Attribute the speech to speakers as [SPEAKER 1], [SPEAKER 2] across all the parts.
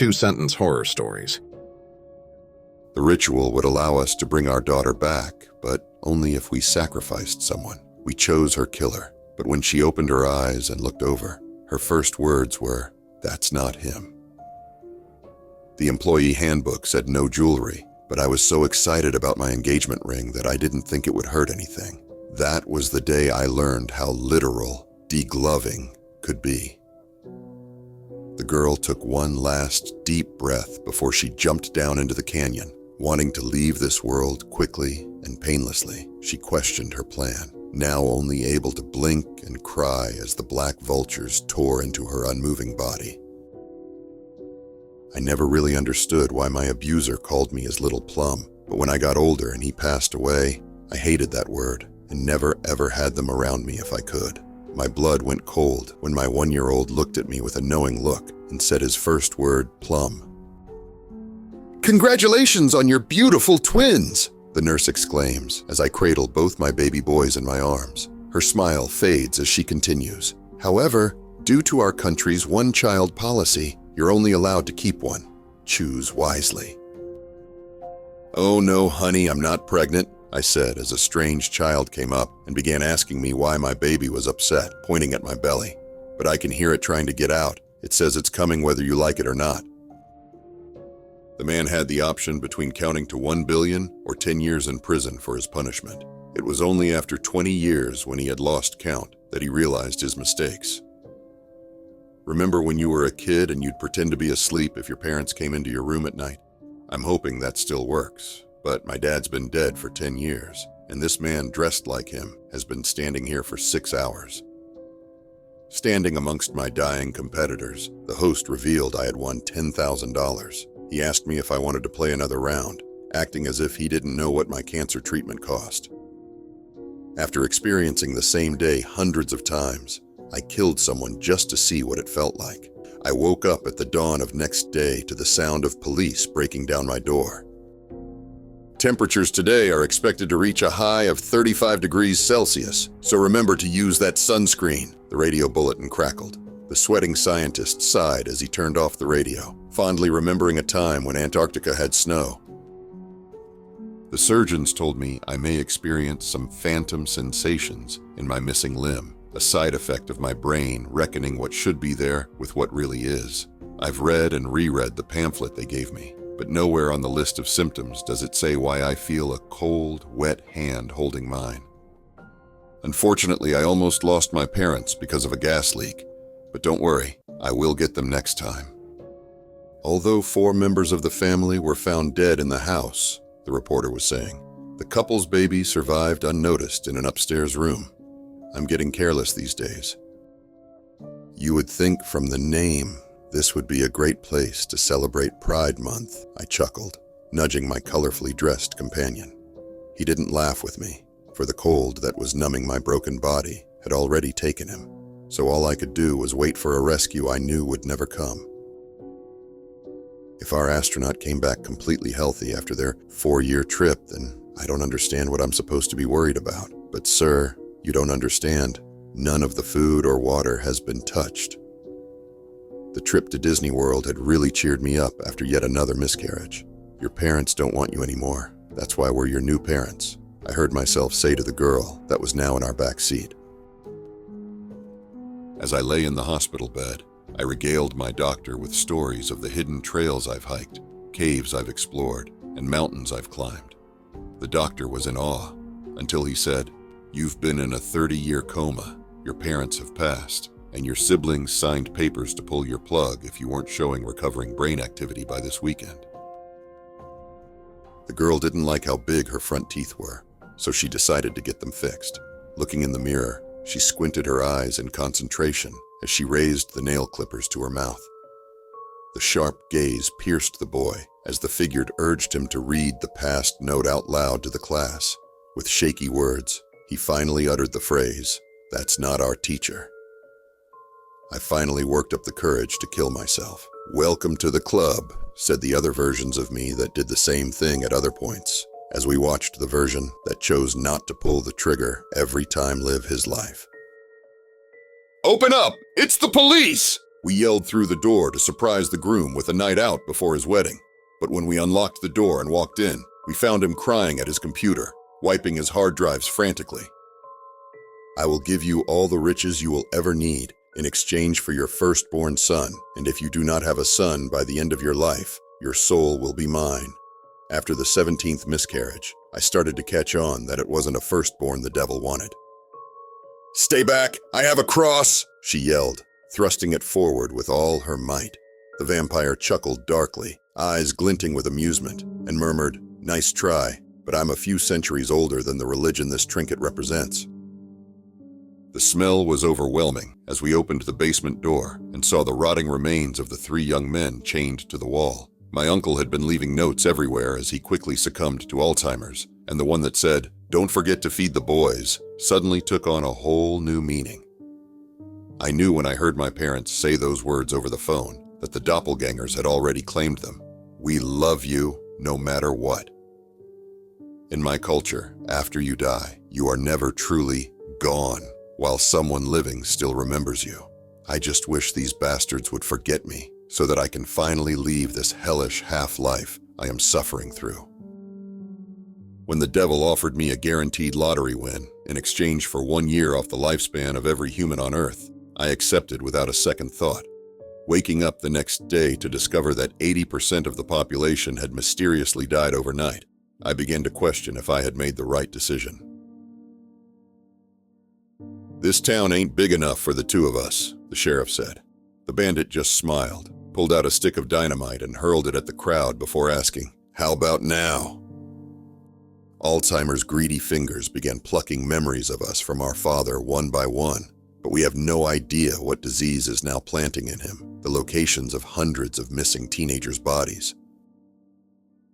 [SPEAKER 1] Two-Sentence Horror Stories.
[SPEAKER 2] The ritual would allow us to bring our daughter back, but only if we sacrificed someone. We chose her killer, but when she opened her eyes and looked over, her first words were, "That's not him." The employee handbook said no jewelry, but I was so excited about my engagement ring that I didn't think it would hurt anything. That was the day I learned how literal degloving could be. The girl took one last deep breath before she jumped down into the canyon. Wanting to leave this world quickly and painlessly, she questioned her plan, now only able to blink and cry as the black vultures tore into her unmoving body. I never really understood why my abuser called me his little plum, but when I got older and he passed away, I hated that word and never ever had them around me if I could. My blood went cold when my 1-year-old looked at me with a knowing look and said his first word, plum. "Congratulations on your beautiful twins!" the nurse exclaims as I cradle both my baby boys in my arms. Her smile fades as she continues. "However, due to our country's one-child policy, you're only allowed to keep one. Choose wisely." "Oh no, honey, I'm not pregnant," I said as a strange child came up and began asking me why my baby was upset, pointing at my belly. "But I can hear it trying to get out. It says it's coming whether you like it or not." The man had the option between counting to 1 billion or 10 years in prison for his punishment. It was only after 20 years, when he had lost count, that he realized his mistakes. Remember when you were a kid and you'd pretend to be asleep if your parents came into your room at night? I'm hoping that still works, but my dad's been dead for 10 years, and this man dressed like him has been standing here for 6 hours. Standing amongst my dying competitors, the host revealed I had won $10,000. He asked me if I wanted to play another round, acting as if he didn't know what my cancer treatment cost. After experiencing the same day hundreds of times, I killed someone just to see what it felt like. I woke up at the dawn of next day to the sound of police breaking down my door. Temperatures today are expected to reach a high of 35 degrees Celsius, so remember to use that sunscreen, the radio bulletin crackled. The sweating scientist sighed as he turned off the radio, fondly remembering a time when Antarctica had snow. The surgeons told me I may experience some phantom sensations in my missing limb, a side effect of my brain reckoning what should be there with what really is. I've read and reread the pamphlet they gave me, but nowhere on the list of symptoms does it say why I feel a cold, wet hand holding mine. Unfortunately, I almost lost my parents because of a gas leak, but don't worry, I will get them next time. Although 4 members of the family were found dead in the house, the reporter was saying, the couple's baby survived unnoticed in an upstairs room. I'm getting careless these days. You would think from the name this would be a great place to celebrate Pride Month, I chuckled, nudging my colorfully dressed companion. He didn't laugh with me, for the cold that was numbing my broken body had already taken him, so all I could do was wait for a rescue I knew would never come. If our astronaut came back completely healthy after their 4-year trip, then I don't understand what I'm supposed to be worried about. But sir, you don't understand. None of the food or water has been touched. The trip to Disney World had really cheered me up after yet another miscarriage. Your parents don't want you anymore. That's why we're your new parents, I heard myself say to the girl that was now in our back seat. As I lay in the hospital bed, I regaled my doctor with stories of the hidden trails I've hiked, caves I've explored, and mountains I've climbed. The doctor was in awe, until he said, "You've been in a 30-year coma, your parents have passed, and your siblings signed papers to pull your plug if you weren't showing recovering brain activity by this weekend." The girl didn't like how big her front teeth were, so she decided to get them fixed. Looking in the mirror, she squinted her eyes in concentration as she raised the nail clippers to her mouth. The sharp gaze pierced the boy as the figure urged him to read the passed note out loud to the class. With shaky words, he finally uttered the phrase, "That's not our teacher." I finally worked up the courage to kill myself. "Welcome to the club," said the other versions of me that did the same thing at other points, as we watched the version that chose not to pull the trigger every time live his life. "Open up! It's the police!" We yelled through the door to surprise the groom with a night out before his wedding. But when we unlocked the door and walked in, we found him crying at his computer, wiping his hard drives frantically. I will give you all the riches you will ever need in exchange for your firstborn son, and if you do not have a son by the end of your life, your soul will be mine. After the 17th miscarriage, I started to catch on that it wasn't a firstborn the devil wanted. "Stay back! I have a cross!" she yelled, thrusting it forward with all her might. The vampire chuckled darkly, eyes glinting with amusement, and murmured, "Nice try, but I'm a few centuries older than the religion this trinket represents." The smell was overwhelming as we opened the basement door and saw the rotting remains of the 3 young men chained to the wall. My uncle had been leaving notes everywhere as he quickly succumbed to Alzheimer's, and the one that said, "Don't forget to feed the boys," suddenly took on a whole new meaning. I knew when I heard my parents say those words over the phone that the doppelgangers had already claimed them. "We love you no matter what." In my culture, after you die, you are never truly gone, while someone living still remembers you. I just wish these bastards would forget me so that I can finally leave this hellish half-life I am suffering through. When the devil offered me a guaranteed lottery win in exchange for 1 year off the lifespan of every human on Earth, I accepted without a second thought. Waking up the next day to discover that 80% of the population had mysteriously died overnight, I began to question if I had made the right decision. "This town ain't big enough for the 2 of us," the sheriff said. The bandit just smiled, pulled out a stick of dynamite and hurled it at the crowd before asking, "How about now?" Alzheimer's greedy fingers began plucking memories of us from our father one by one, but we have no idea what disease is now planting in him, the locations of hundreds of missing teenagers' bodies.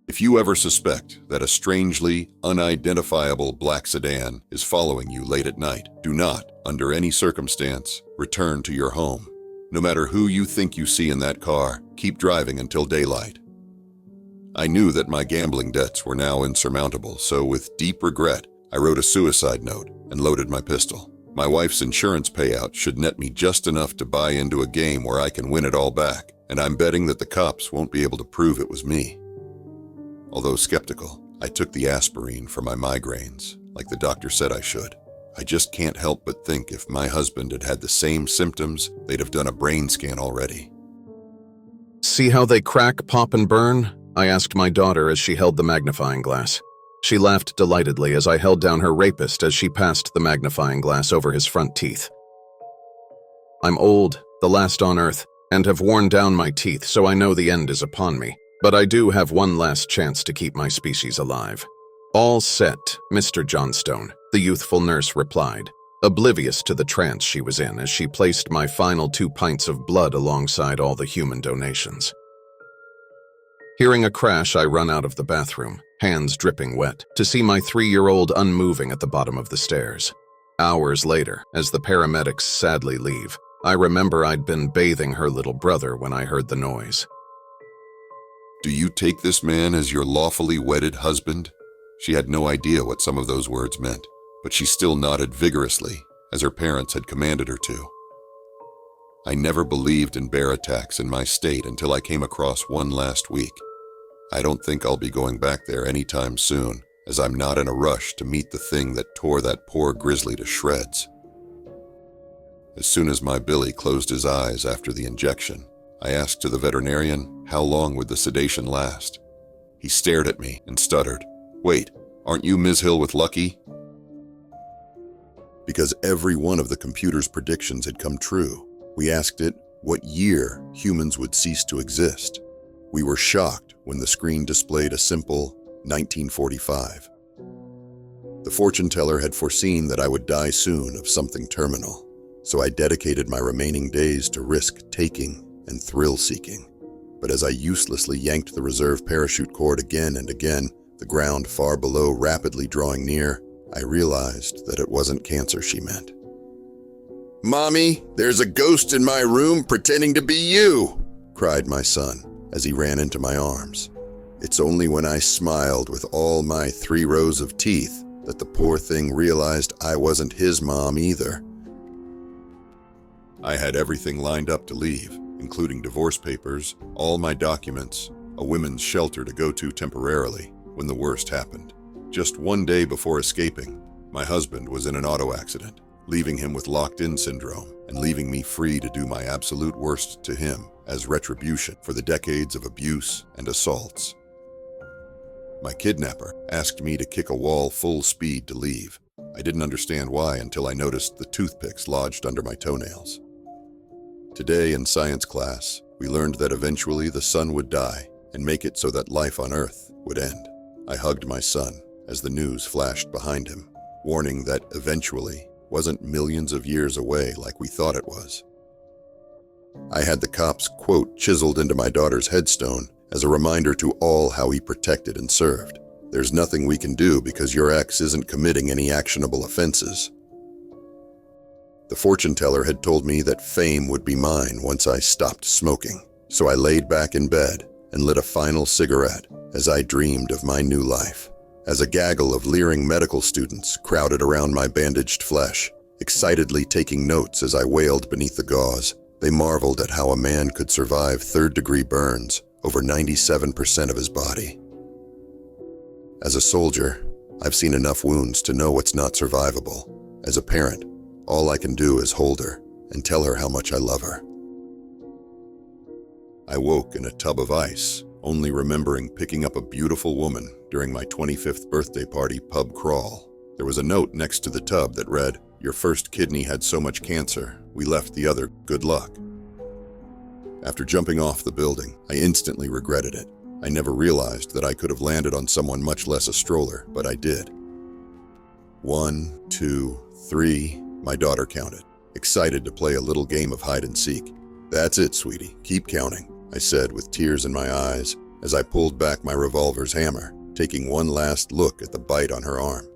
[SPEAKER 2] If you ever suspect that a strangely unidentifiable black sedan is following you late at night, do not, under any circumstance, return to your home. No matter who you think you see in that car, keep driving until daylight. I knew that my gambling debts were now insurmountable, so with deep regret, I wrote a suicide note and loaded my pistol. My wife's insurance payout should net me just enough to buy into a game where I can win it all back, and I'm betting that the cops won't be able to prove it was me. Although skeptical, I took the aspirin for my migraines, like the doctor said I should. I just can't help but think if my husband had had the same symptoms, they'd have done a brain scan already.
[SPEAKER 1] See how they crack, pop, and burn? I asked my daughter as she held the magnifying glass. She laughed delightedly as I held down her rapist as she passed the magnifying glass over his front teeth. I'm old, the last on Earth, and have worn down my teeth, so I know the end is upon me. But I do have one last chance to keep my species alive. All set, Mr. Johnstone, the youthful nurse replied, oblivious to the trance she was in as she placed my final 2 pints of blood alongside all the human donations. Hearing a crash, I run out of the bathroom, hands dripping wet, to see my 3-year-old unmoving at the bottom of the stairs. Hours later, as the paramedics sadly leave, I remember I'd been bathing her little brother when I heard the noise.
[SPEAKER 2] "Do you take this man as your lawfully wedded husband?" She had no idea what some of those words meant, but she still nodded vigorously, as her parents had commanded her to. I never believed in bear attacks in my state until I came across one last week. I don't think I'll be going back there anytime soon, as I'm not in a rush to meet the thing that tore that poor grizzly to shreds. As soon as my Billy closed his eyes after the injection, I asked to the veterinarian, how long would the sedation last? He stared at me and stuttered, "Wait, aren't you Ms. Hill with Lucky?" Because every one of the computer's predictions had come true, we asked it what year humans would cease to exist. We were shocked when the screen displayed a simple 1945. The fortune teller had foreseen that I would die soon of something terminal, so I dedicated my remaining days to risk-taking and thrill-seeking. But as I uselessly yanked the reserve parachute cord again and again, the ground far below rapidly drawing near, I realized that it wasn't cancer she meant. "Mommy, there's a ghost in my room pretending to be you!" cried my son as he ran into my arms. It's only when I smiled with all my 3 rows of teeth that the poor thing realized I wasn't his mom either. I had everything lined up to leave, including divorce papers, all my documents, a women's shelter to go to temporarily when the worst happened. Just one day before escaping, my husband was in an auto accident, leaving him with locked-in syndrome and leaving me free to do my absolute worst to him as retribution for the decades of abuse and assaults. My kidnapper asked me to kick a wall full speed to leave. I didn't understand why until I noticed the toothpicks lodged under my toenails. Today in science class, we learned that eventually the sun would die and make it so that life on Earth would end. I hugged my son as the news flashed behind him, warning that eventually wasn't millions of years away like we thought it was. I had the cop's quote chiseled into my daughter's headstone as a reminder to all how he protected and served. There's nothing we can do because your ex isn't committing any actionable offenses. The fortune teller had told me that fame would be mine once I stopped smoking, so I laid back in bed and lit a final cigarette as I dreamed of my new life. As a gaggle of leering medical students crowded around my bandaged flesh, excitedly taking notes as I wailed beneath the gauze, they marveled at how a man could survive third-degree burns over 97% of his body. As a soldier, I've seen enough wounds to know what's not survivable. As a parent, all I can do is hold her and tell her how much I love her. I woke in a tub of ice, only remembering picking up a beautiful woman during my 25th birthday party pub crawl. There was a note next to the tub that read, "Your first kidney had so much cancer, we left the other, good luck." After jumping off the building, I instantly regretted it. I never realized that I could have landed on someone much less a stroller, but I did. 1, 2, 3, my daughter counted, excited to play a little game of hide and seek. "That's it, sweetie, keep counting," I said with tears in my eyes as I pulled back my revolver's hammer, taking one last look at the bite on her arm.